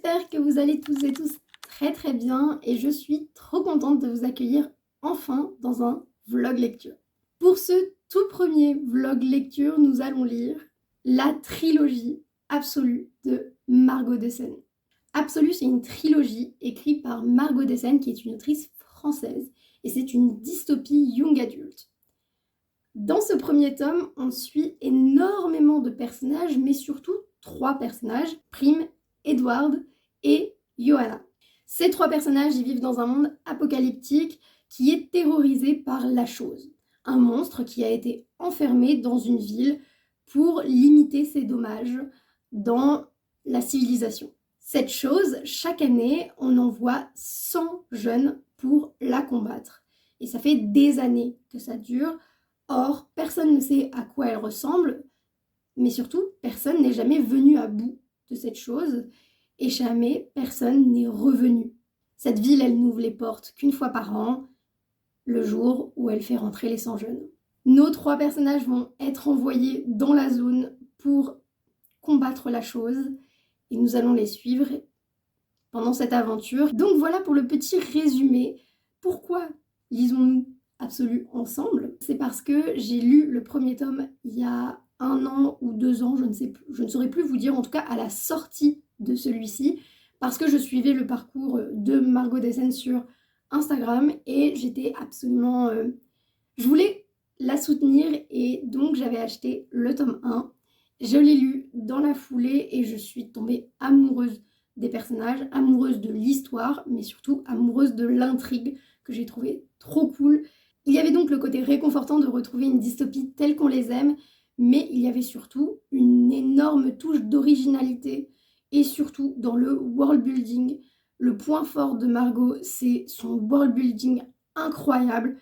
J'espère que vous allez tous et tous très très bien et je suis trop contente de vous accueillir enfin dans un vlog lecture. Pour ce tout premier vlog lecture, nous allons lire la trilogie Absolue de Margot Dessen. Absolue, c'est une trilogie écrite par Margot Dessen qui est une autrice française et c'est une dystopie young adulte. Dans ce premier tome, on suit énormément de personnages, mais surtout 3 personnages, Prime, Edward et Johanna. Ces 3 personnages ils vivent dans un monde apocalyptique qui est terrorisé par la chose, un monstre qui a été enfermé dans une ville pour limiter ses dommages dans la civilisation. Cette chose, chaque année, on envoie 100 jeunes pour la combattre. Et ça fait des années que ça dure. Or, personne ne sait à quoi elle ressemble, mais surtout, personne n'est jamais venu à bout de cette chose, et jamais personne n'est revenu. Cette ville, elle n'ouvre les portes qu'une fois par an, le jour où elle fait rentrer les 100 jeunes. Nos 3 personnages vont être envoyés dans la zone pour combattre la chose, et nous allons les suivre pendant cette aventure. Donc voilà pour le petit résumé. Pourquoi lisons-nous Absolue ensemble? C'est parce que j'ai lu le premier tome il y a 1 an ou 2 ans, je ne saurais plus vous dire, en tout cas à la sortie de celui-ci, parce que je suivais le parcours de Margot Dessen sur Instagram et j'étais absolument... je voulais la soutenir et donc j'avais acheté le tome 1. Je l'ai lu dans la foulée et je suis tombée amoureuse des personnages, amoureuse de l'histoire, mais surtout amoureuse de l'intrigue que j'ai trouvé trop cool. Il y avait donc le côté réconfortant de retrouver une dystopie telle qu'on les aime, mais il y avait surtout une énorme touche d'originalité et surtout dans le world building. Le point fort de Margot, c'est son world building incroyable.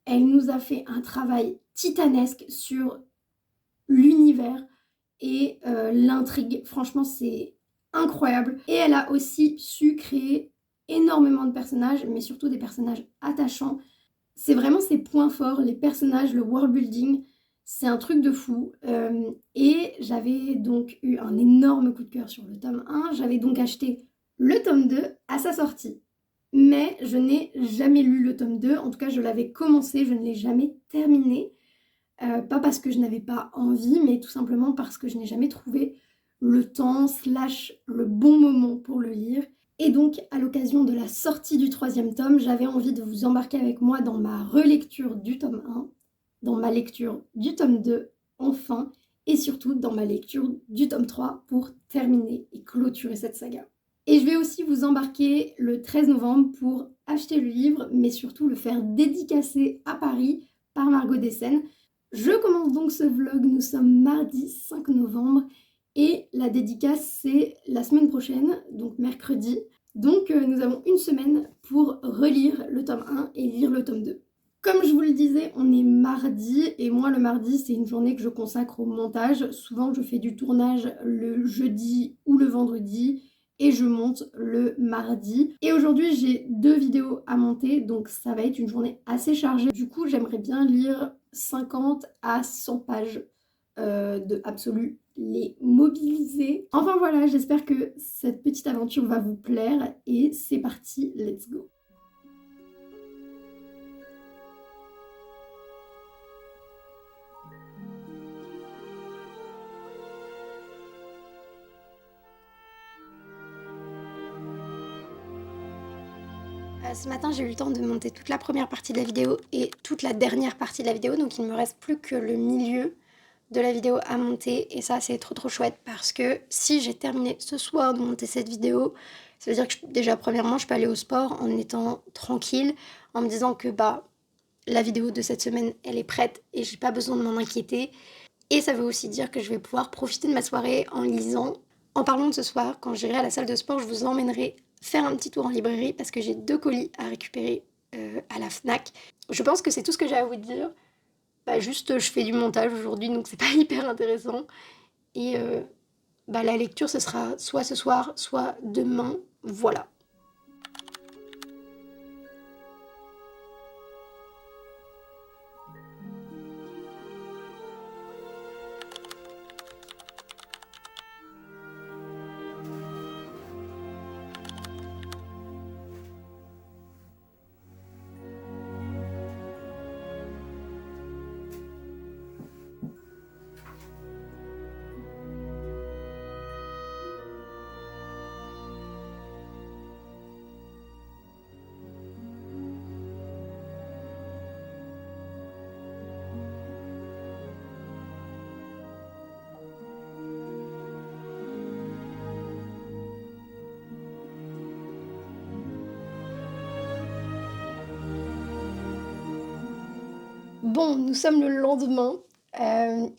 Elle nous a fait un travail titanesque sur l'univers et l'intrigue. Franchement, c'est incroyable. Et elle a aussi su créer énormément de personnages, mais surtout des personnages attachants. C'est vraiment ses points forts, les personnages, le world building, c'est un truc de fou. Et j'avais donc eu un énorme coup de cœur sur le tome 1, j'avais donc acheté le tome 2 à sa sortie. Mais je n'ai jamais lu le tome 2, en tout cas je l'avais commencé, je ne l'ai jamais terminé. Pas parce que je n'avais pas envie, mais tout simplement parce que je n'ai jamais trouvé le temps / le bon moment pour le lire. Et donc, à l'occasion de la sortie du 3e tome, j'avais envie de vous embarquer avec moi dans ma relecture du tome 1, dans ma lecture du tome 2, enfin, et surtout dans ma lecture du tome 3 pour terminer et clôturer cette saga. Et je vais aussi vous embarquer le 13 novembre pour acheter le livre, mais surtout le faire dédicacer à Paris par Margot Dessen. Je commence donc ce vlog, nous sommes mardi 5 novembre et la dédicace c'est la semaine prochaine, donc mercredi. Donc nous avons une semaine pour relire le tome 1 et lire le tome 2. Comme je vous le disais, on est mardi et moi le mardi c'est une journée que je consacre au montage. Souvent je fais du tournage le jeudi ou le vendredi et je monte le mardi. Et aujourd'hui j'ai 2 vidéos à monter, donc ça va être une journée assez chargée. Du coup j'aimerais bien lire 50 à 100 pages de Absolue, les mobiliser. Enfin voilà, j'espère que cette petite aventure va vous plaire et c'est parti, let's go. Ce matin, j'ai eu le temps de monter toute la première partie de la vidéo et toute la dernière partie de la vidéo, donc il ne me reste plus que le milieu de la vidéo à monter et ça c'est trop chouette parce que si j'ai terminé ce soir de monter cette vidéo, ça veut dire que déjà premièrement je peux aller au sport en étant tranquille, en me disant que la vidéo de cette semaine elle est prête et j'ai pas besoin de m'en inquiéter, et ça veut aussi dire que je vais pouvoir profiter de ma soirée en lisant. En parlant de ce soir, quand j'irai à la salle de sport, je vous emmènerai faire un petit tour en librairie parce que j'ai 2 colis à récupérer à la Fnac. Je pense que c'est tout ce que j'ai à vous dire. Juste je fais du montage aujourd'hui donc c'est pas hyper intéressant. Et la lecture ce sera soit ce soir, soit demain. Voilà. Bon, nous sommes le lendemain.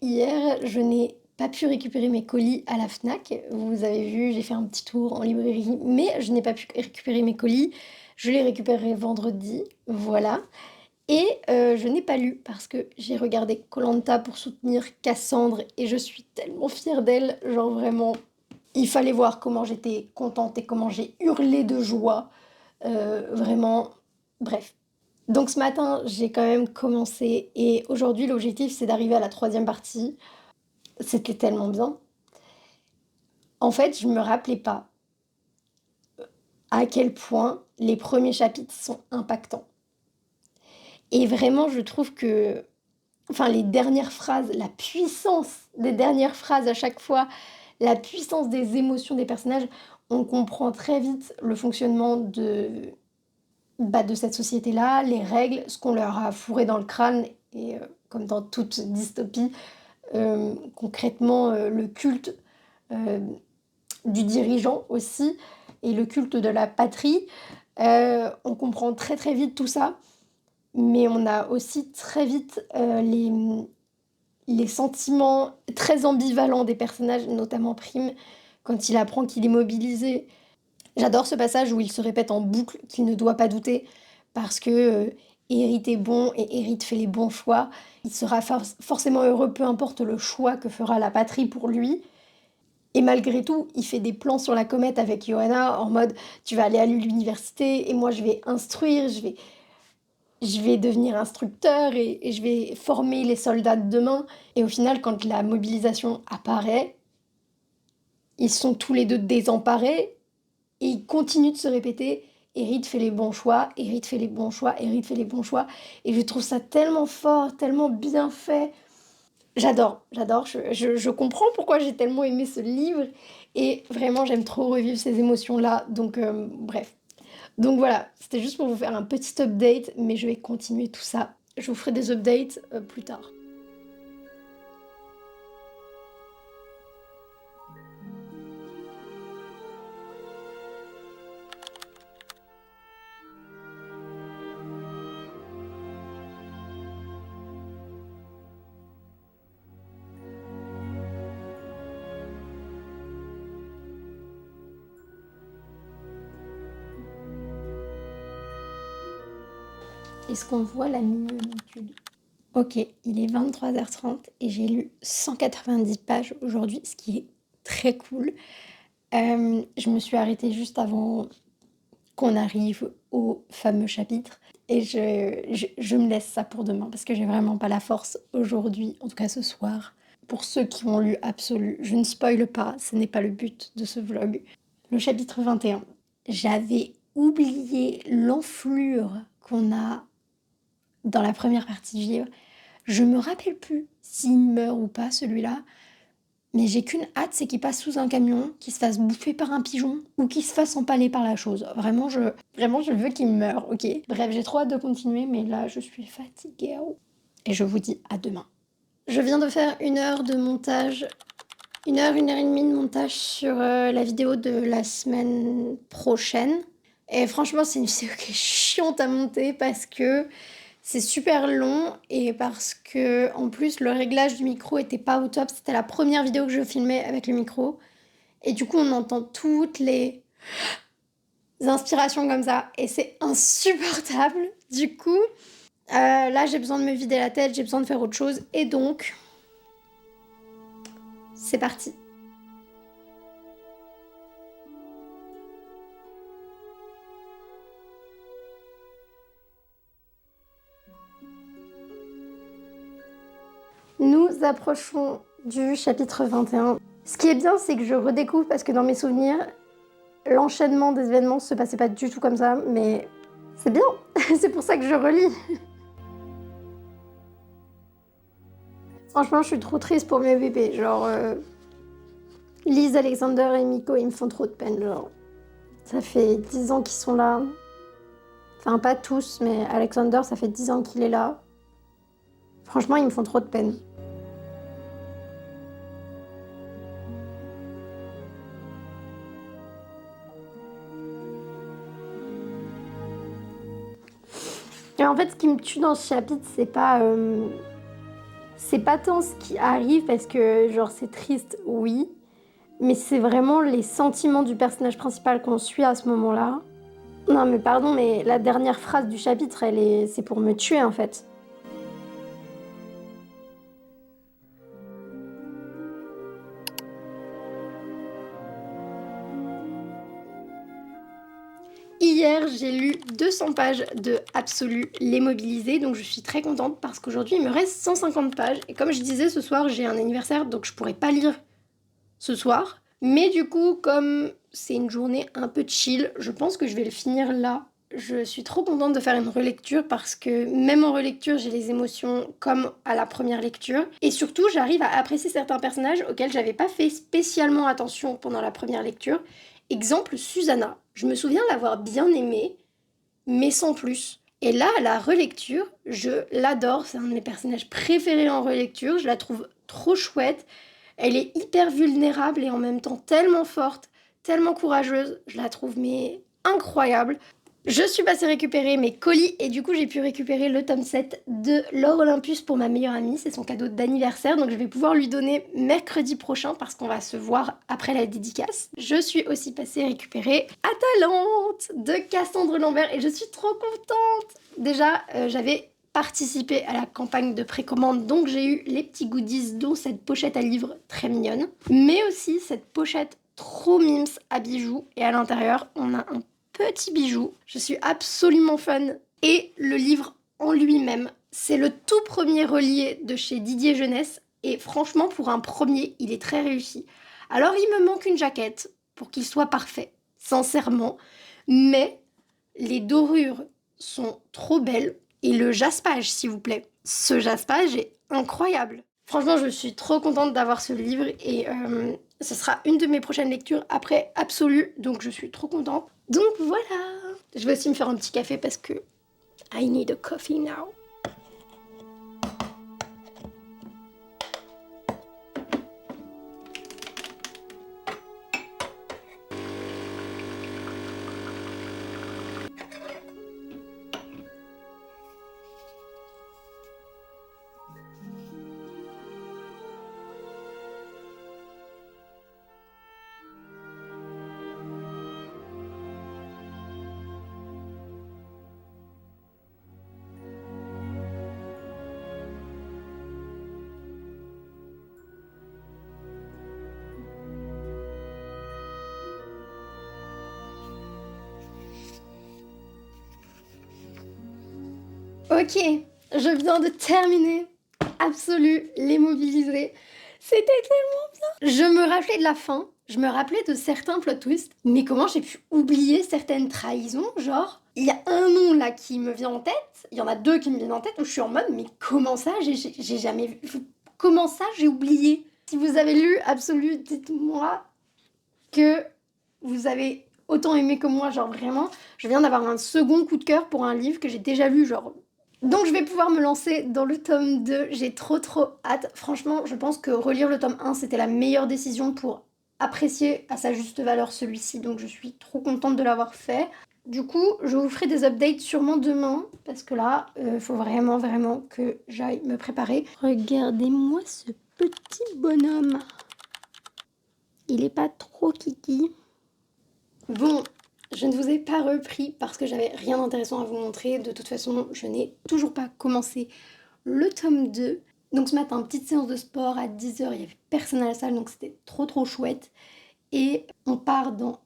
Hier, je n'ai pas pu récupérer mes colis à la Fnac. Vous avez vu, j'ai fait un petit tour en librairie, mais je n'ai pas pu récupérer mes colis. Je les récupérerai vendredi, voilà. Et je n'ai pas lu parce que j'ai regardé koh pour soutenir Cassandre et je suis tellement fière d'elle, genre vraiment, il fallait voir comment j'étais contente et comment j'ai hurlé de joie, vraiment, bref. Donc ce matin, j'ai quand même commencé et aujourd'hui l'objectif c'est d'arriver à la troisième partie. C'était tellement bien. En fait, je me rappelais pas à quel point les premiers chapitres sont impactants. Et vraiment, je trouve que, enfin, les dernières phrases, la puissance des dernières phrases à chaque fois, la puissance des émotions des personnages, on comprend très vite le fonctionnement de cette société-là, les règles, ce qu'on leur a fourré dans le crâne, et comme dans toute dystopie, concrètement, le culte euh, du dirigeant aussi, et le culte de la patrie. On comprend très très vite tout ça, mais on a aussi très vite les sentiments très ambivalents des personnages, notamment Prime, quand il apprend qu'il est mobilisé. J'adore ce passage où il se répète en boucle qu'il ne doit pas douter parce que Hérite est bon et Hérite fait les bons choix. Il sera forcément heureux, peu importe le choix que fera la patrie pour lui. Et malgré tout, il fait des plans sur la comète avec Johanna en mode tu vas aller à l'université et moi je vais instruire, je vais devenir instructeur et je vais former les soldats de demain. Et au final, quand la mobilisation apparaît, ils sont tous les deux désemparés et ils continuent de se répéter Hérite fait les bons choix, Hérite fait les bons choix, Hérite fait les bons choix. Et je trouve ça tellement fort, tellement bien fait. J'adore, je comprends pourquoi j'ai tellement aimé ce livre et vraiment j'aime trop revivre ces émotions-là. Donc bref. Donc voilà, c'était juste pour vous faire un petit update, mais je vais continuer tout ça. Je vous ferai des updates plus tard. Est-ce qu'on voit la minuscule? Ok, il est 23h30 et j'ai lu 190 pages aujourd'hui, ce qui est très cool. Je me suis arrêtée juste avant qu'on arrive au fameux chapitre et je me laisse ça pour demain parce que j'ai vraiment pas la force aujourd'hui, en tout cas ce soir. Pour ceux qui ont lu Absolu, je ne spoile pas, ce n'est pas le but de ce vlog. Le chapitre 21, j'avais oublié l'enflure qu'on a dans la première partie du livre. Je me rappelle plus s'il meurt ou pas celui-là, mais j'ai qu'une hâte, c'est qu'il passe sous un camion, qu'il se fasse bouffer par un pigeon ou qu'il se fasse empaler par la chose. Vraiment, je veux qu'il meure, ok? Bref, j'ai trop hâte de continuer, mais là, je suis fatiguée. Et je vous dis à demain. Je viens de faire 1 heure de montage, 1 heure et demie de montage sur la vidéo de la semaine prochaine. Et franchement, c'est une vidéo qui est chiante à monter parce que c'est super long et parce que en plus le réglage du micro était pas au top. C'était la première vidéo que je filmais avec le micro. Et du coup, on entend toutes les inspirations comme ça. Et c'est insupportable. Du coup, là, j'ai besoin de me vider la tête, j'ai besoin de faire autre chose. Et donc, c'est parti. Nous approchons du chapitre 21. Ce qui est bien, c'est que je redécouvre parce que dans mes souvenirs, l'enchaînement des événements se passait pas du tout comme ça, mais c'est bien. C'est pour ça que je relis. Franchement, je suis trop triste pour mes bébés. Genre, Lise, Alexander et Miko, ils me font trop de peine. Genre, ça fait 10 ans qu'ils sont là. Enfin, pas tous, mais Alexander, ça fait 10 ans qu'il est là. Franchement, ils me font trop de peine. Et en fait, ce qui me tue dans ce chapitre, c'est pas tant ce qui arrive, parce que, genre, c'est triste, oui. Mais c'est vraiment les sentiments du personnage principal qu'on suit à ce moment-là. Non, mais pardon, mais la dernière phrase du chapitre, c'est pour me tuer, en fait. Hier, j'ai lu 200 pages de Absolu Les Mobilisés, donc je suis très contente parce qu'aujourd'hui, il me reste 150 pages. Et comme je disais, ce soir, j'ai un anniversaire, donc je pourrais pas lire ce soir. Mais du coup, comme c'est une journée un peu chill, je pense que je vais le finir là. Je suis trop contente de faire une relecture parce que même en relecture, j'ai les émotions comme à la première lecture. Et surtout, j'arrive à apprécier certains personnages auxquels j'avais pas fait spécialement attention pendant la première lecture. Exemple, Susanna. Je me souviens l'avoir bien aimée, mais sans plus. Et là, à la relecture, je l'adore. C'est un de mes personnages préférés en relecture. Je la trouve trop chouette. Elle est hyper vulnérable et en même temps tellement forte, tellement courageuse. Je la trouve mais incroyable. Je suis passée récupérer mes colis et du coup j'ai pu récupérer le tome 7 de Laure Olympus pour ma meilleure amie. C'est son cadeau d'anniversaire, donc je vais pouvoir lui donner mercredi prochain parce qu'on va se voir après la dédicace. Je suis aussi passée récupérer Atalante de Cassandre Lambert et je suis trop contente. Déjà, j'avais participé à la campagne de précommande, donc j'ai eu les petits goodies, dont cette pochette à livres très mignonne, mais aussi cette pochette trop mimes à bijoux, et à l'intérieur on a un petit bijou. Je suis absolument fan. Et le livre en lui-même, c'est le tout premier relié de chez Didier Jeunesse, et franchement pour un premier, il est très réussi. Alors il me manque une jaquette pour qu'il soit parfait, sincèrement, mais les dorures sont trop belles. Et le jaspage, s'il vous plaît. Ce jaspage est incroyable. Franchement, je suis trop contente d'avoir ce livre et ce sera une de mes prochaines lectures après Absolu, donc je suis trop contente. Donc voilà. Je vais aussi me faire un petit café parce que I need a coffee now. Ok, je viens de terminer Absolu Les Mobilisés. C'était tellement bien. Je me rappelais de la fin, je me rappelais de certains plot twists, mais comment j'ai pu oublier certaines trahisons, genre, il y a un nom là qui me vient en tête, il y en a deux qui me viennent en tête où je suis en mode, mais comment ça, j'ai jamais vu, comment ça j'ai oublié? Si vous avez lu Absolu, dites-moi que vous avez autant aimé que moi, genre vraiment, je viens d'avoir un second coup de cœur pour un livre que j'ai déjà lu, genre. Donc je vais pouvoir me lancer dans le tome 2, j'ai trop hâte. Franchement, je pense que relire le tome 1, c'était la meilleure décision pour apprécier à sa juste valeur celui-ci, donc je suis trop contente de l'avoir fait. Du coup, je vous ferai des updates sûrement demain, parce que là, faut vraiment que j'aille me préparer. Regardez-moi ce petit bonhomme. Il est pas trop kiki. Bon, je ne vous ai pas repris parce que j'avais rien d'intéressant à vous montrer. De toute façon, je n'ai toujours pas commencé le tome 2. Donc ce matin, petite séance de sport à 10h, il n'y avait personne à la salle, donc c'était trop chouette. Et on part dans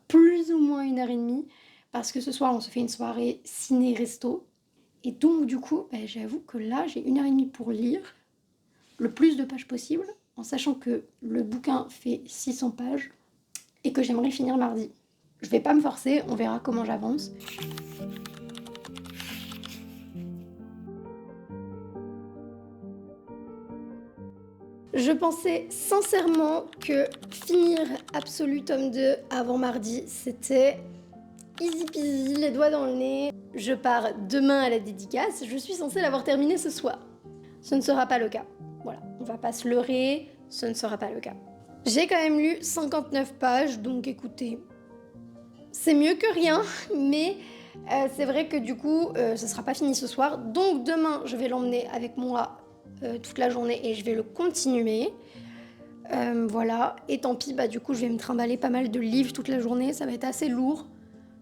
plus ou moins 1h30 parce que ce soir, on se fait une soirée ciné-resto. Et donc du coup, j'avoue que là, j'ai 1h30 pour lire le plus de pages possible, en sachant que le bouquin fait 600 pages et que j'aimerais finir mardi. Je vais pas me forcer, on verra comment j'avance. Je pensais sincèrement que finir Absolu tome 2 avant mardi, c'était easy peasy, les doigts dans le nez. Je pars demain à la dédicace, je suis censée l'avoir terminé ce soir. Ce ne sera pas le cas. Voilà, on va pas se leurrer, ce ne sera pas le cas. J'ai quand même lu 59 pages, donc écoutez, c'est mieux que rien, mais C'est vrai que du coup, ça sera pas fini ce soir. Donc demain, je vais l'emmener avec moi toute la journée et je vais le continuer. Voilà. Et tant pis, bah du coup, je vais me trimballer pas mal de livres toute la journée. Ça va être assez lourd.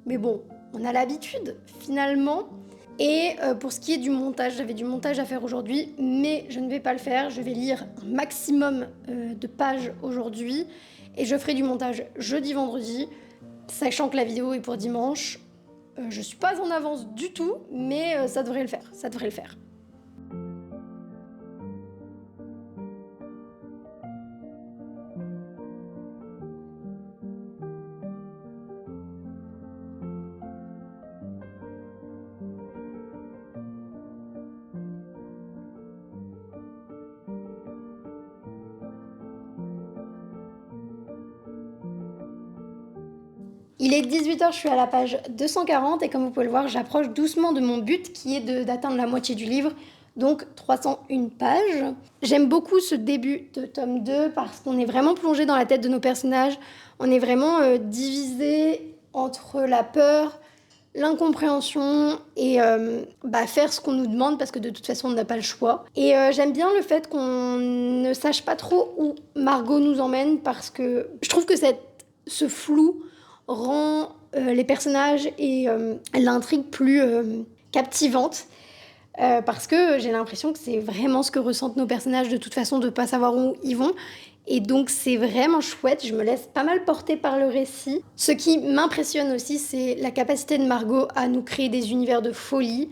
Mais bon, on a l'habitude finalement. Et pour ce qui est du montage, j'avais du montage à faire aujourd'hui, mais je ne vais pas le faire. Je vais lire un maximum de pages aujourd'hui et je ferai du montage jeudi, vendredi, sachant que la vidéo est pour dimanche. Je suis pas en avance du tout, mais ça devrait le faire. Ça devrait le faire. Il est 18h, je suis à la page 240 et comme vous pouvez le voir, j'approche doucement de mon but qui est d'atteindre la moitié du livre, donc 301 pages. J'aime beaucoup ce début de tome 2 parce qu'on est vraiment plongé dans la tête de nos personnages, on est vraiment divisé entre la peur, l'incompréhension et faire ce qu'on nous demande parce que de toute façon on n'a pas le choix. Et j'aime bien le fait qu'on ne sache pas trop où Margot nous emmène parce que je trouve que ce flou rend les personnages et l'intrigue plus captivante. Parce que j'ai l'impression que c'est vraiment ce que ressentent nos personnages de toute façon, de pas savoir où ils vont. Et donc c'est vraiment chouette, je me laisse pas mal porter par le récit. Ce qui m'impressionne aussi, c'est la capacité de Margot à nous créer des univers de folie.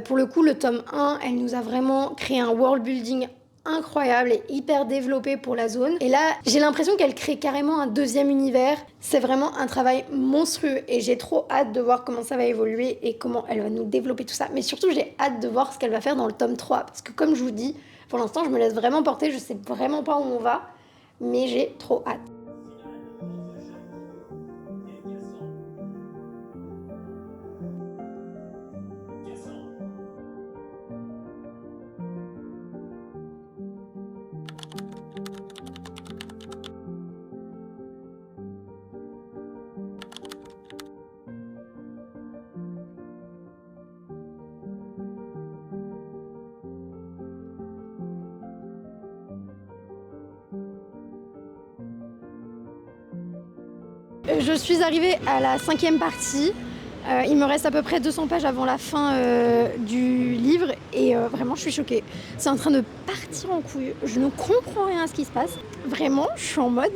Pour le coup, le tome 1, elle nous a vraiment créé un world building incroyable et hyper développé pour la zone. Et là, j'ai l'impression qu'elle crée carrément un deuxième univers. C'est vraiment un travail monstrueux et j'ai trop hâte de voir comment ça va évoluer et comment elle va nous développer tout ça. Mais surtout, j'ai hâte de voir ce qu'elle va faire dans le tome 3 parce que comme je vous dis, pour l'instant, je me laisse vraiment porter, je sais vraiment pas où on va, mais j'ai trop hâte. Je suis arrivée à la 5e partie. Il me reste à peu près 200 pages avant la fin du livre et vraiment je suis choquée. C'est en train de partir en couille. Je ne comprends rien à ce qui se passe. Vraiment, je suis en mode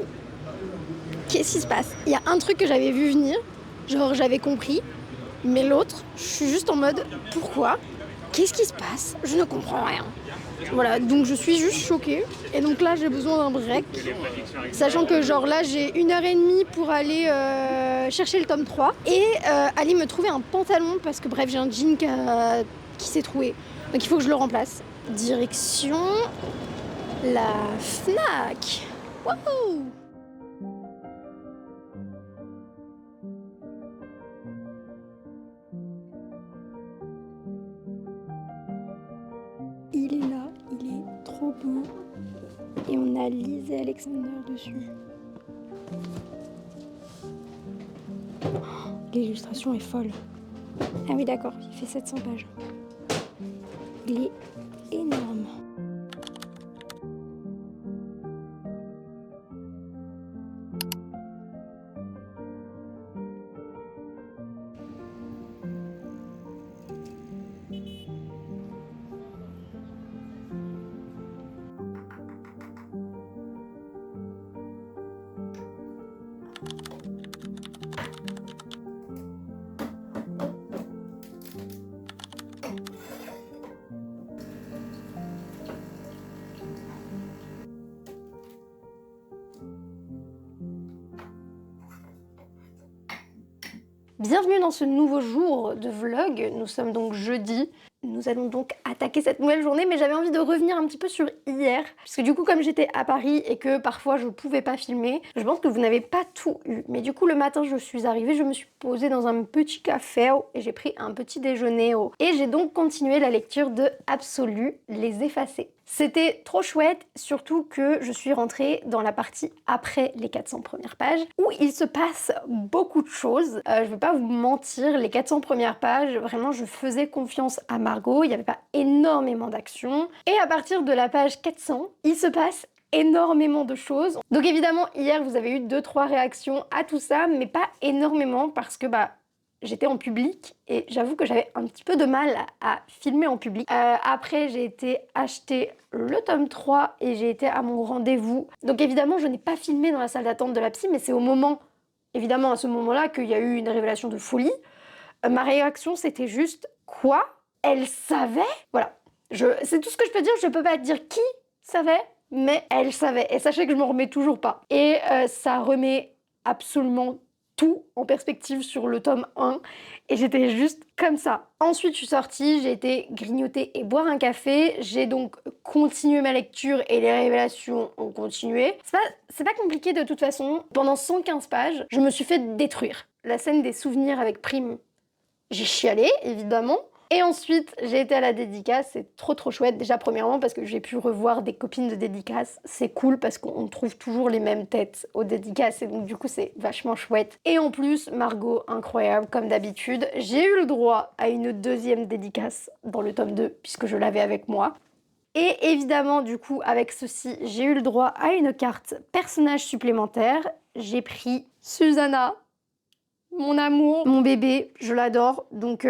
qu'est-ce qui se passe? Il y a un truc que j'avais vu venir, genre j'avais compris, mais l'autre, je suis juste en mode pourquoi? Qu'est-ce qui se passe? Je ne comprends rien. Voilà, donc je suis juste choquée. Et donc là, j'ai besoin d'un break. Sachant que genre là, j'ai 1h30 pour aller chercher le tome 3 et aller me trouver un pantalon parce que bref, j'ai un jean qui s'est troué. Donc il faut que je le remplace. Direction la Fnac. Wouhou! Il est là, il est trop beau. Et on a Liz et Alexander dessus. Oh, l'illustration est folle. Ah oui d'accord, il fait 700 pages. Il est énorme. Bienvenue dans ce nouveau jour de vlog, nous sommes donc jeudi. Nous allons donc attaquer cette nouvelle journée, mais j'avais envie de revenir un petit peu sur hier, puisque du coup comme j'étais à Paris et que parfois je pouvais pas filmer, je pense que vous n'avez pas tout eu. Mais du coup le matin je suis arrivée, je me suis posée dans un petit café et j'ai pris un petit déjeuner et j'ai donc continué la lecture de Absolu, Les Effacés. C'était trop chouette, surtout que je suis rentrée dans la partie après les 400 premières pages, où il se passe beaucoup de choses. Je vais pas vous mentir, les 400 premières pages, vraiment je faisais confiance à Margot, il n'y avait pas énormément d'action. Et à partir de la page 400, il se passe énormément de choses. Donc évidemment, hier, vous avez eu 2-3 réactions à tout ça, mais pas énormément parce que j'étais en public et j'avoue que j'avais un petit peu de mal à filmer en public. Après, j'ai été acheter le tome 3 et j'ai été à mon rendez-vous. Donc évidemment, je n'ai pas filmé dans la salle d'attente de la psy, mais c'est au moment, évidemment à ce moment-là, qu'il y a eu une révélation de folie. Ma réaction, c'était juste « Quoi ? Elle savait ?» Voilà. C'est tout ce que je peux dire, je peux pas dire qui savait, mais elle savait. Et sachez que je m'en remets toujours pas. Et ça remet absolument tout en perspective sur le tome 1 et j'étais juste comme ça. Ensuite je suis sortie, j'ai été grignoter et boire un café, j'ai donc continué ma lecture et les révélations ont continué. C'est pas compliqué de toute façon. Pendant 115 pages, je me suis fait détruire. La scène des souvenirs avec Prime, j'ai chialé évidemment. Et ensuite, j'ai été à la dédicace, c'est trop chouette. Déjà, premièrement, parce que j'ai pu revoir des copines de dédicace. C'est cool parce qu'on trouve toujours les mêmes têtes aux dédicaces et donc du coup, c'est vachement chouette. Et en plus, Margot, incroyable, comme d'habitude. J'ai eu le droit à une deuxième dédicace dans le tome 2, puisque je l'avais avec moi. Et évidemment, du coup, avec ceci, j'ai eu le droit à une carte personnage supplémentaire. J'ai pris Susanna, mon amour, mon bébé, je l'adore, donc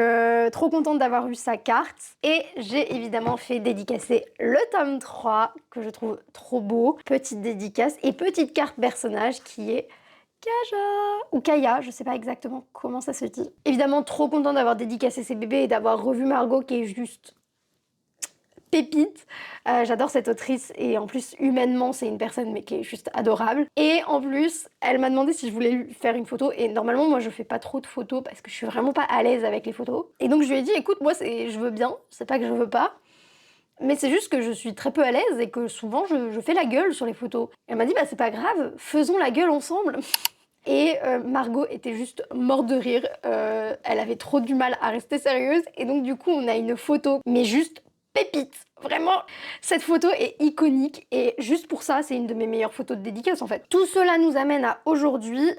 trop contente d'avoir eu sa carte. Et j'ai évidemment fait dédicacer le tome 3, que je trouve trop beau. Petite dédicace et petite carte personnage qui est Kaja, ou Kaya, je sais pas exactement comment ça se dit. Évidemment, trop contente d'avoir dédicacé ses bébés et d'avoir revu Margot qui est juste pépite. J'adore cette autrice et en plus humainement c'est une personne mais qui est juste adorable. Et en plus elle m'a demandé si je voulais lui faire une photo et normalement moi je fais pas trop de photos parce que je suis vraiment pas à l'aise avec les photos. Et donc je lui ai dit écoute moi je veux bien, c'est pas que je veux pas. Mais c'est juste que je suis très peu à l'aise et que souvent je fais la gueule sur les photos. Elle m'a dit bah c'est pas grave, faisons la gueule ensemble. Et Margot était juste morte de rire, elle avait trop du mal à rester sérieuse et donc du coup on a une photo mais juste pépite. Vraiment, cette photo est iconique et juste pour ça, c'est une de mes meilleures photos de dédicace en fait. Tout cela nous amène à aujourd'hui.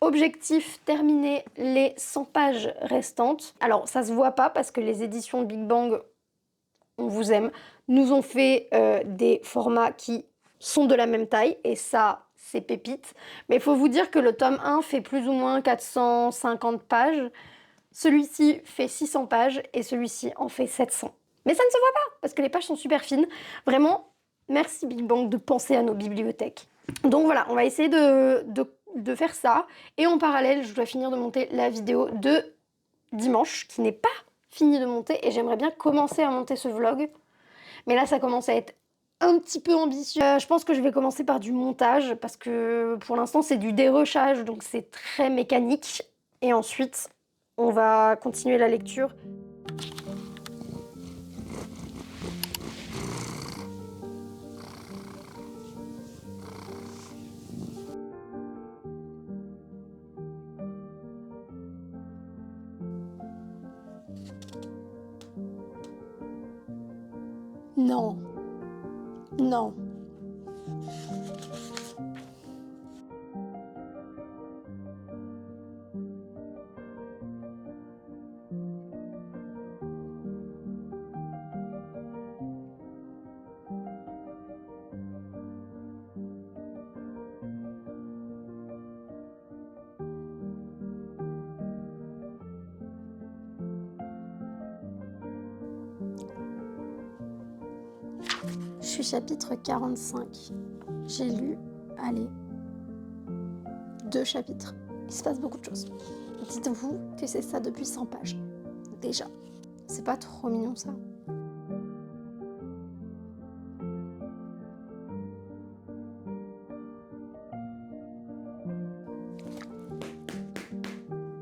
Objectif, terminer les 100 pages restantes. Alors ça se voit pas parce que les éditions Big Bang, on vous aime, nous ont fait des formats qui sont de la même taille et ça c'est pépite. Mais il faut vous dire que le tome 1 fait plus ou moins 450 pages. Celui-ci fait 600 pages et celui-ci en fait 700. Mais ça ne se voit pas parce que les pages sont super fines. Vraiment, merci Big Bang de penser à nos bibliothèques. Donc voilà, on va essayer de faire ça. Et en parallèle, je dois finir de monter la vidéo de dimanche qui n'est pas finie de monter et j'aimerais bien commencer à monter ce vlog. Mais là, ça commence à être un petit peu ambitieux. Je pense que je vais commencer par du montage parce que pour l'instant, c'est du dérochage, donc c'est très mécanique. Et ensuite, on va continuer la lecture. Non. Non. Je suis chapitre 45. J'ai lu, allez, 2 chapitres. Il se passe beaucoup de choses. Dites-vous que c'est ça depuis 100 pages. Déjà. C'est pas trop mignon ça.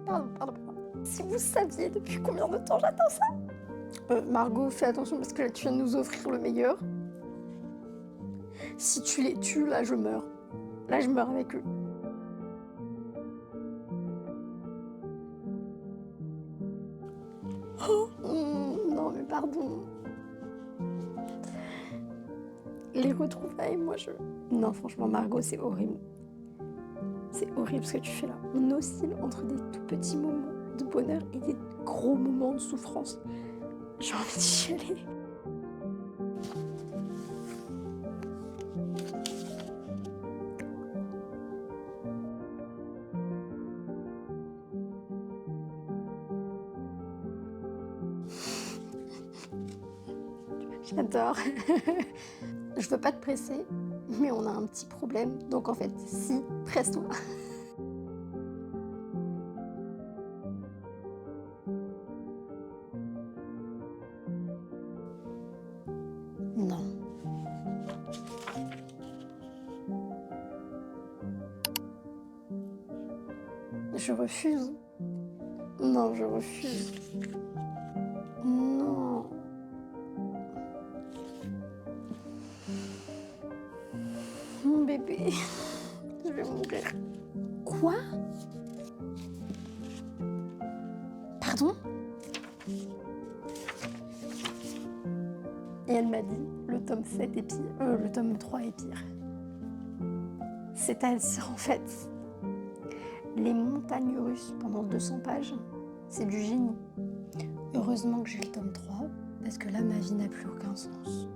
Pardon. Si vous saviez depuis combien de temps j'attends ça. Margot, fais attention parce que là tu viens de nous offrir le meilleur. Si tu les tues, là je meurs. Là je meurs avec eux. Oh, non mais pardon. retrouvailles, Non, franchement, Margot, c'est horrible. C'est horrible ce que tu fais là. On oscille entre des tout petits moments de bonheur et des gros moments de souffrance. J'ai envie de chialer. J'adore. Je veux pas te presser, mais on a un petit problème. Donc en fait, si, presse-toi. Non. Je refuse. Non, je refuse. Non. Mon bébé, je vais mourir. Quoi? Pardon? Et elle m'a dit, le tome 7 est pire, le tome 3 est pire. C'est-à-dire en fait, les montagnes russes pendant 200 pages, c'est du génie. Heureusement que j'ai le tome 3, parce que là, ma vie n'a plus aucun sens.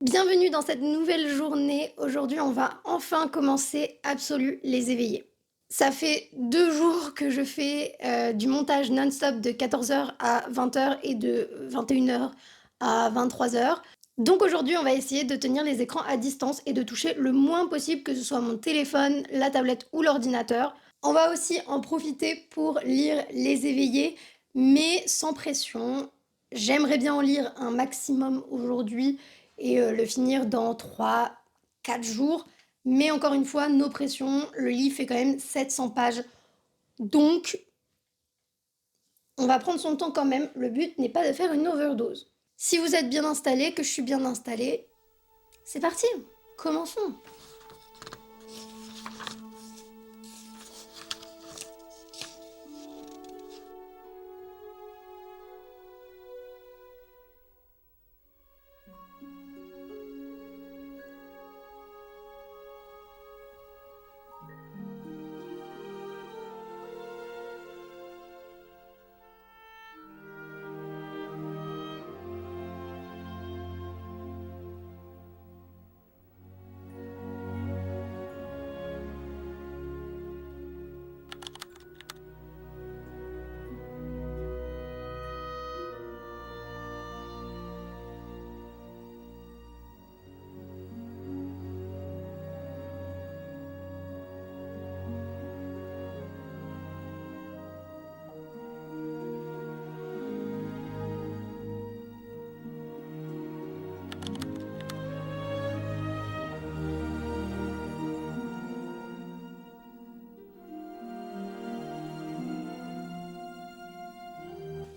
Bienvenue dans cette nouvelle journée. Aujourd'hui, on va enfin commencer Absolu les éveillés. Ça fait 2 jours que je fais du montage non-stop de 14h à 20h et de 21h à 23h. Donc aujourd'hui, on va essayer de tenir les écrans à distance et de toucher le moins possible, que ce soit mon téléphone, la tablette ou l'ordinateur. On va aussi en profiter pour lire les éveillés, mais sans pression. J'aimerais bien en lire un maximum aujourd'hui et le finir dans 3-4 jours. Mais encore une fois, no pression, le livre fait quand même 700 pages. Donc, on va prendre son temps quand même. Le but n'est pas de faire une overdose. Si vous êtes bien installé, que je suis bien installée, c'est parti, commençons.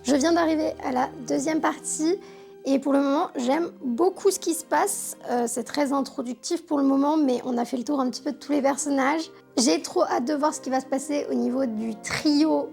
Je viens d'arriver à la deuxième partie et pour le moment, j'aime beaucoup ce qui se passe. C'est très introductif pour le moment, mais on a fait le tour un petit peu de tous les personnages. J'ai trop hâte de voir ce qui va se passer au niveau du trio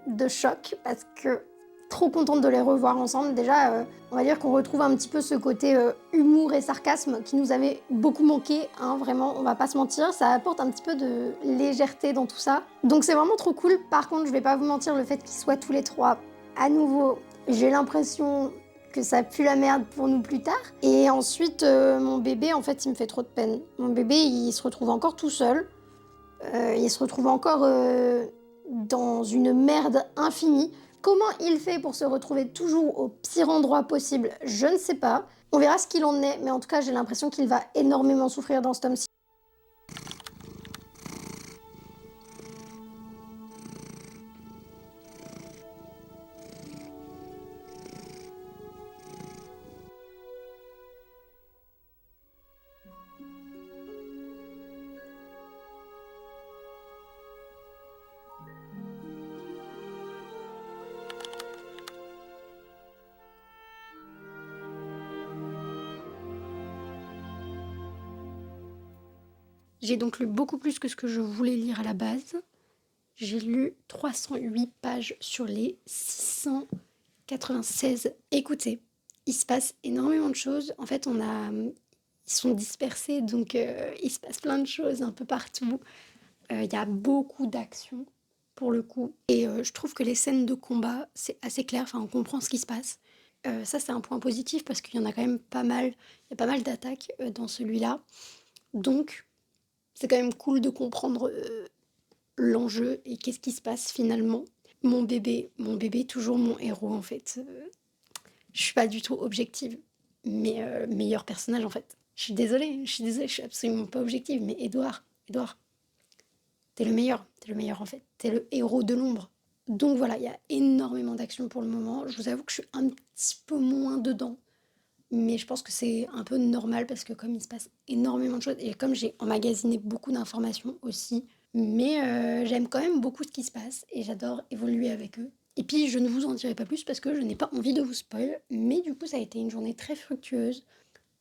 de choc parce que trop contente de les revoir ensemble. Déjà, on va dire qu'on retrouve un petit peu ce côté humour et sarcasme qui nous avait beaucoup manqué, hein, vraiment, on va pas se mentir. Ça apporte un petit peu de légèreté dans tout ça. Donc c'est vraiment trop cool. Par contre, je vais pas vous mentir, le fait qu'ils soient tous les trois à nouveau, j'ai l'impression que ça pue la merde pour nous plus tard. Et ensuite, mon bébé, en fait, il me fait trop de peine. Mon bébé, il se retrouve encore tout seul. Il se retrouve encore dans une merde infinie. Comment il fait pour se retrouver toujours au pire endroit possible, je ne sais pas. On verra ce qu'il en est, mais en tout cas, j'ai l'impression qu'il va énormément souffrir dans ce tome-ci. J'ai donc lu beaucoup plus que ce que je voulais lire à la base. J'ai lu 308 pages sur les 696. Écoutez, il se passe énormément de choses. En fait, ils sont dispersés, donc il se passe plein de choses un peu partout. Il y a beaucoup d'actions, pour le coup. Et je trouve que les scènes de combat, c'est assez clair. Enfin, on comprend ce qui se passe. Ça, c'est un point positif parce qu'il y en a quand même pas mal. Il y a pas mal d'attaques dans celui-là. Donc, c'est quand même cool de comprendre l'enjeu et qu'est-ce qui se passe finalement. Mon bébé, toujours mon héros en fait. Je suis pas du tout objective, mais meilleur personnage en fait. Je suis désolée, je suis absolument pas objective, mais Edouard, t'es le meilleur en fait. T'es le héros de l'ombre. Donc voilà, il y a énormément d'actions pour le moment. Je vous avoue que je suis un petit peu moins dedans. Mais je pense que c'est un peu normal parce que comme il se passe énormément de choses et comme j'ai emmagasiné beaucoup d'informations aussi, mais j'aime quand même beaucoup ce qui se passe et j'adore évoluer avec eux. Et puis je ne vous en dirai pas plus parce que je n'ai pas envie de vous spoil, mais du coup ça a été une journée très fructueuse.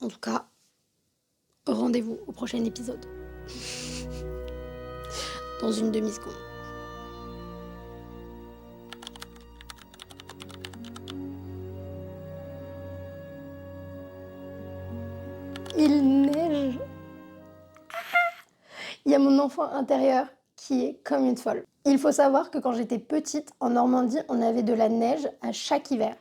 En tout cas, rendez-vous au prochain épisode. Dans une demi-seconde. Il neige. Il y a mon enfant intérieur qui est comme une folle. Il faut savoir que quand j'étais petite, en Normandie, on avait de la neige à chaque hiver.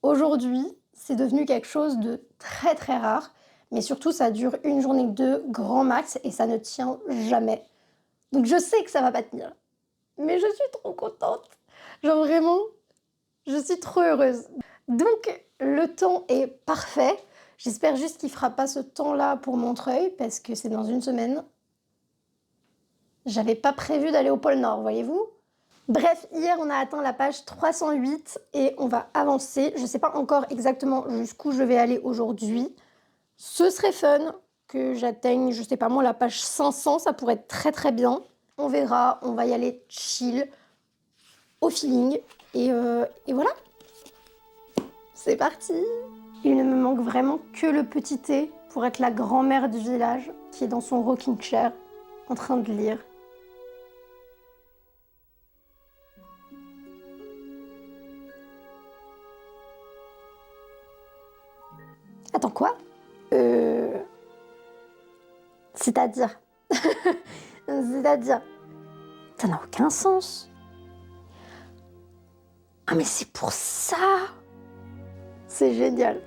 Aujourd'hui, c'est devenu quelque chose de très très rare, mais surtout ça dure une journée ou deux, grand max, et ça ne tient jamais. Donc je sais que ça va pas tenir, mais je suis trop contente. Genre vraiment, je suis trop heureuse. Donc le temps est parfait. J'espère juste qu'il fera pas ce temps-là pour Montreuil, parce que c'est dans une semaine. J'avais pas prévu d'aller au pôle Nord, voyez-vous. Bref, hier on a atteint la page 308 et on va avancer. Je sais pas encore exactement jusqu'où je vais aller aujourd'hui. Ce serait fun que j'atteigne, je sais pas moi, la page 500, ça pourrait être très très bien. On verra, on va y aller chill, au feeling. Et voilà, c'est parti. Il ne me manque vraiment que le petit thé pour être la grand-mère du village qui est dans son rocking chair en train de lire. Attends, quoi? C'est-à-dire? C'est-à-dire? Ça n'a aucun sens. Ah mais c'est pour ça! C'est génial.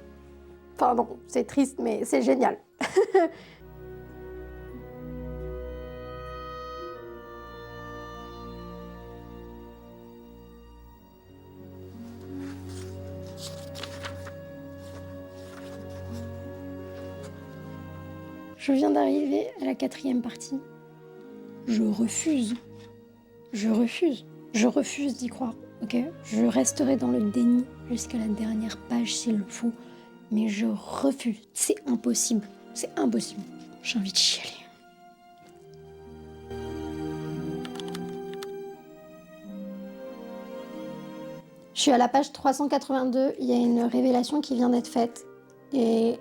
Pardon, c'est triste, mais c'est génial. Je viens d'arriver à la 4e partie. Je refuse. Je refuse. Je refuse d'y croire, ok? Je resterai dans le déni jusqu'à la dernière page s'il le faut, mais je refuse. C'est impossible. C'est impossible. J'ai envie de chialer. Je suis à la page 382, il y a une révélation qui vient d'être faite. Et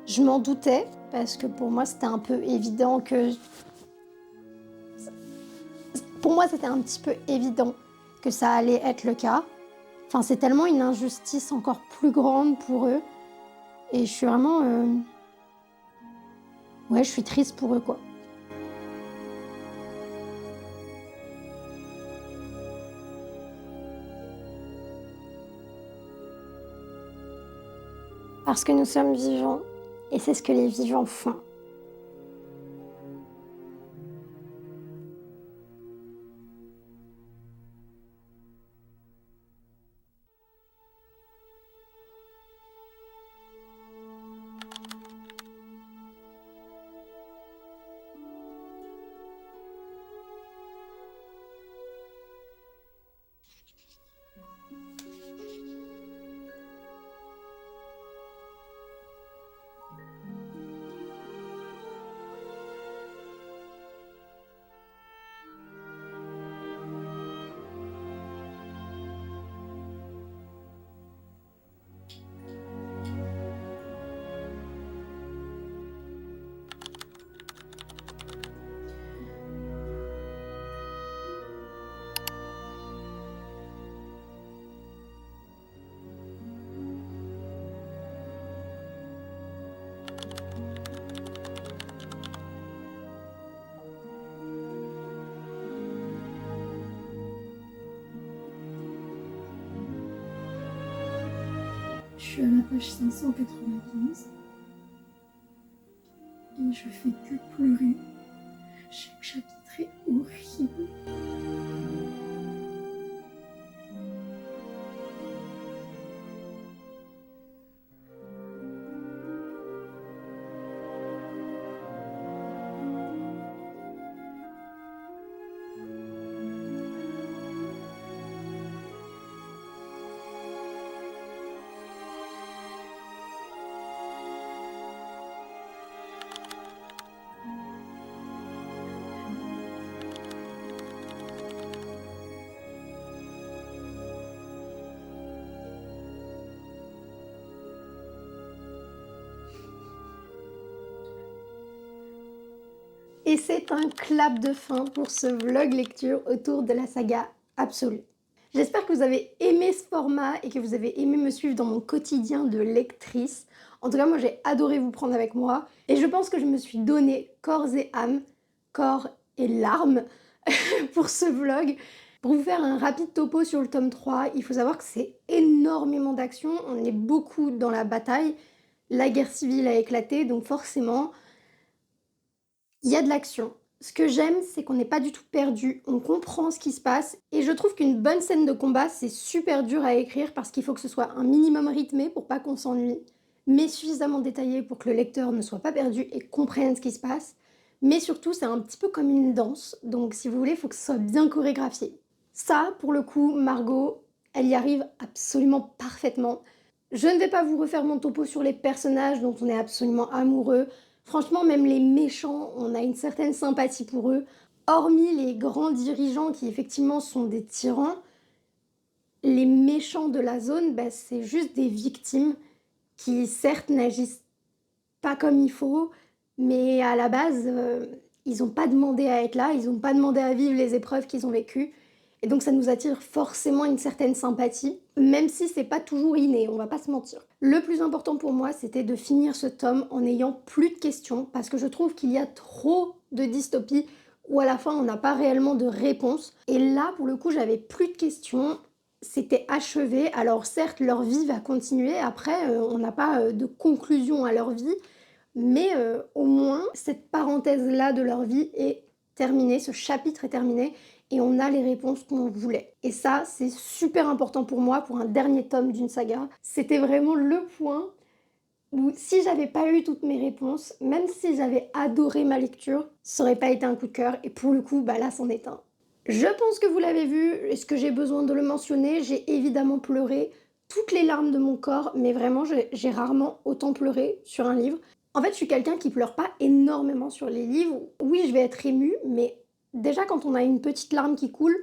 je m'en doutais, parce que pour moi c'était un peu évident que... Pour moi c'était un petit peu évident que ça allait être le cas. Enfin, c'est tellement une injustice encore plus grande pour eux. Et je suis vraiment... Ouais, je suis triste pour eux, quoi. Parce que nous sommes vivants, et c'est ce que les vivants font. Je suis à la page 595 et je fais que pleurer. Chaque chapitre est horrible. Et c'est un clap de fin pour ce vlog lecture autour de la saga Absolue. J'espère que vous avez aimé ce format et que vous avez aimé me suivre dans mon quotidien de lectrice. En tout cas, moi j'ai adoré vous prendre avec moi et je pense que je me suis donné corps et âme, corps et larmes pour ce vlog. Pour vous faire un rapide topo sur le tome 3, il faut savoir que c'est énormément d'action, on est beaucoup dans la bataille, la guerre civile a éclaté, donc forcément il y a de l'action. Ce que j'aime, c'est qu'on n'est pas du tout perdu, on comprend ce qui se passe, et je trouve qu'une bonne scène de combat, c'est super dur à écrire parce qu'il faut que ce soit un minimum rythmé pour pas qu'on s'ennuie, mais suffisamment détaillé pour que le lecteur ne soit pas perdu et comprenne ce qui se passe. Mais surtout, c'est un petit peu comme une danse, donc si vous voulez, il faut que ce soit bien chorégraphié. Ça, pour le coup, Margot, elle y arrive absolument parfaitement. Je ne vais pas vous refaire mon topo sur les personnages dont on est absolument amoureux. Franchement, même les méchants, on a une certaine sympathie pour eux. Hormis les grands dirigeants qui effectivement sont des tyrans, les méchants de la zone, bah, c'est juste des victimes qui certes n'agissent pas comme il faut, mais à la base, ils n'ont pas demandé à être là, ils n'ont pas demandé à vivre les épreuves qu'ils ont vécues. Et donc ça nous attire forcément une certaine sympathie, même si c'est pas toujours inné, on va pas se mentir. Le plus important pour moi, c'était de finir ce tome en n'ayant plus de questions, parce que je trouve qu'il y a trop de dystopie où à la fin on n'a pas réellement de réponse. Et là, pour le coup, j'avais plus de questions, c'était achevé. Alors certes, leur vie va continuer, après on n'a pas de conclusion à leur vie, mais au moins cette parenthèse-là de leur vie est terminée, ce chapitre est terminé, et on a les réponses qu'on voulait. Et ça, c'est super important pour moi, pour un dernier tome d'une saga. C'était vraiment le point où si j'avais pas eu toutes mes réponses, même si j'avais adoré ma lecture, ça aurait pas été un coup de cœur, et pour le coup, bah là, c'en est un. Je pense que vous l'avez vu, est-ce que j'ai besoin de le mentionner? J'ai évidemment pleuré toutes les larmes de mon corps, mais vraiment, j'ai rarement autant pleuré sur un livre. En fait, je suis quelqu'un qui pleure pas énormément sur les livres. Oui, je vais être émue, mais déjà, quand on a une petite larme qui coule,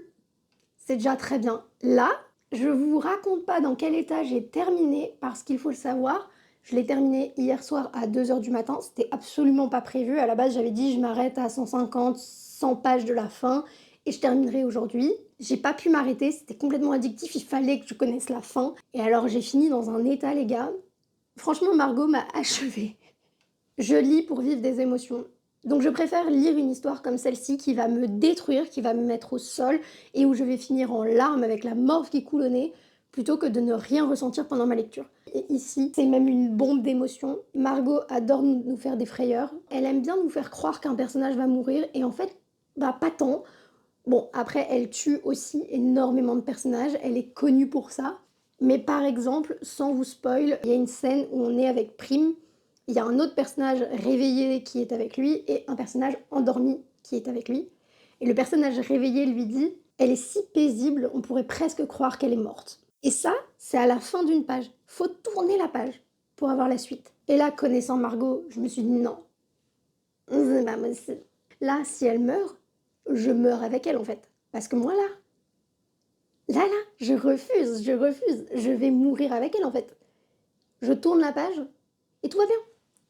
c'est déjà très bien. Là, je vous raconte pas dans quel état j'ai terminé, parce qu'il faut le savoir, je l'ai terminé hier soir à 2h du matin, c'était absolument pas prévu. À la base, j'avais dit je m'arrête à 150, 100 pages de la fin, et je terminerai aujourd'hui. J'ai pas pu m'arrêter, c'était complètement addictif, il fallait que je connaisse la fin. Et alors, j'ai fini dans un état, les gars. Franchement, Margot m'a achevée. Je lis pour vivre des émotions. Donc je préfère lire une histoire comme celle-ci qui va me détruire, qui va me mettre au sol et où je vais finir en larmes avec la morve qui coule au nez, plutôt que de ne rien ressentir pendant ma lecture. Et ici, c'est même une bombe d'émotions. Margot adore nous faire des frayeurs. Elle aime bien nous faire croire qu'un personnage va mourir et en fait, bah pas tant. Bon, après, elle tue aussi énormément de personnages, elle est connue pour ça. Mais par exemple, sans vous spoil, il y a une scène où on est avec Prime. Il y a un autre personnage réveillé qui est avec lui et un personnage endormi qui est avec lui. Et le personnage réveillé lui dit « Elle est si paisible, on pourrait presque croire qu'elle est morte. » Et ça, c'est à la fin d'une page. Faut tourner la page pour avoir la suite. Et là, connaissant Margot, je me suis dit « Non, c'est pas possible. » Là, si elle meurt, je meurs avec elle en fait. Parce que moi là, je refuse. Je vais mourir avec elle en fait. Je tourne la page et tout va bien.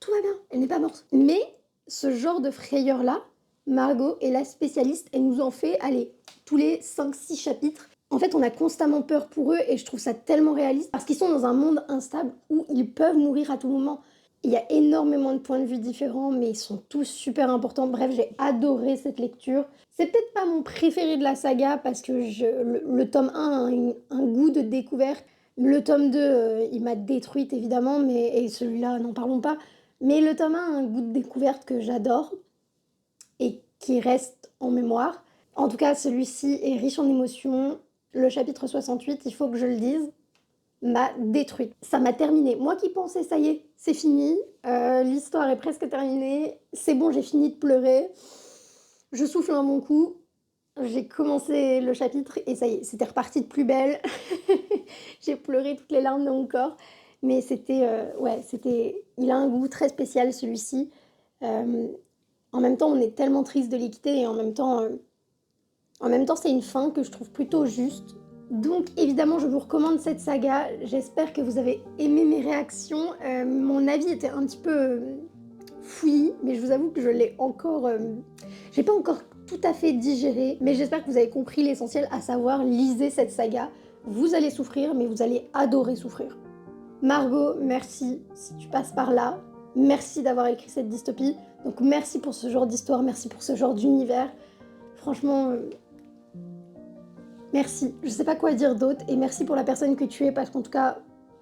Tout va bien, elle n'est pas morte. Mais ce genre de frayeur-là, Margot est la spécialiste, elle nous en fait, allez, tous les 5-6 chapitres. En fait, on a constamment peur pour eux et je trouve ça tellement réaliste parce qu'ils sont dans un monde instable où ils peuvent mourir à tout moment. Il y a énormément de points de vue différents, mais ils sont tous super importants. Bref, j'ai adoré cette lecture. C'est peut-être pas mon préféré de la saga parce que le tome 1 a un goût de découverte. Le tome 2, il m'a détruite évidemment, et celui-là, n'en parlons pas. Mais le tome 1 a un goût de découverte que j'adore et qui reste en mémoire. En tout cas, celui-ci est riche en émotions. Le chapitre 68, il faut que je le dise, m'a détruite. Ça m'a terminée. Moi qui pensais, ça y est, c'est fini, l'histoire est presque terminée, c'est bon, j'ai fini de pleurer. Je souffle un bon coup, j'ai commencé le chapitre et ça y est, c'était reparti de plus belle. J'ai pleuré toutes les larmes de mon corps, mais il a un goût très spécial celui-ci. En même temps, on est tellement triste de les quitter et en même temps, c'est une fin que je trouve plutôt juste. Donc évidemment, je vous recommande cette saga. J'espère que vous avez aimé mes réactions. Mon avis était un petit peu fouillis, mais je vous avoue que j'ai pas encore tout à fait digéré, mais j'espère que vous avez compris l'essentiel, à savoir lisez cette saga. Vous allez souffrir, mais vous allez adorer souffrir. Margot, merci si tu passes par là. Merci d'avoir écrit cette dystopie. Donc merci pour ce genre d'histoire, merci pour ce genre d'univers. Franchement, merci. Je sais pas quoi dire d'autre, et merci pour la personne que tu es, parce qu'en tout cas,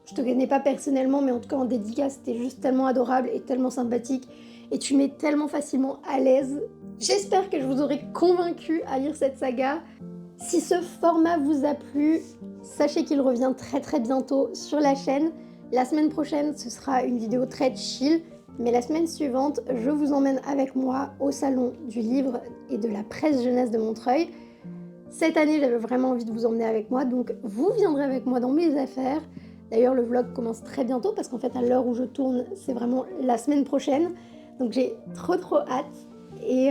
je te connais pas personnellement, mais en tout cas en dédicace, t'es juste tellement adorable et tellement sympathique, et tu mets tellement facilement à l'aise. J'espère que je vous aurai convaincu à lire cette saga. Si ce format vous a plu, sachez qu'il revient très très bientôt sur la chaîne. La semaine prochaine, ce sera une vidéo très chill, mais la semaine suivante, je vous emmène avec moi au salon du livre et de la presse jeunesse de Montreuil. Cette année, j'avais vraiment envie de vous emmener avec moi, donc vous viendrez avec moi dans mes affaires. D'ailleurs, le vlog commence très bientôt, parce qu'en fait, à l'heure où je tourne, c'est vraiment la semaine prochaine. Donc j'ai trop hâte. Et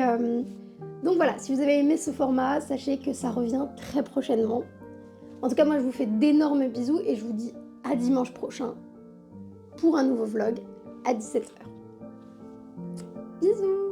donc voilà, si vous avez aimé ce format, sachez que ça revient très prochainement. En tout cas, moi, je vous fais d'énormes bisous et je vous dis à dimanche prochain pour un nouveau vlog à 17h. Bisous!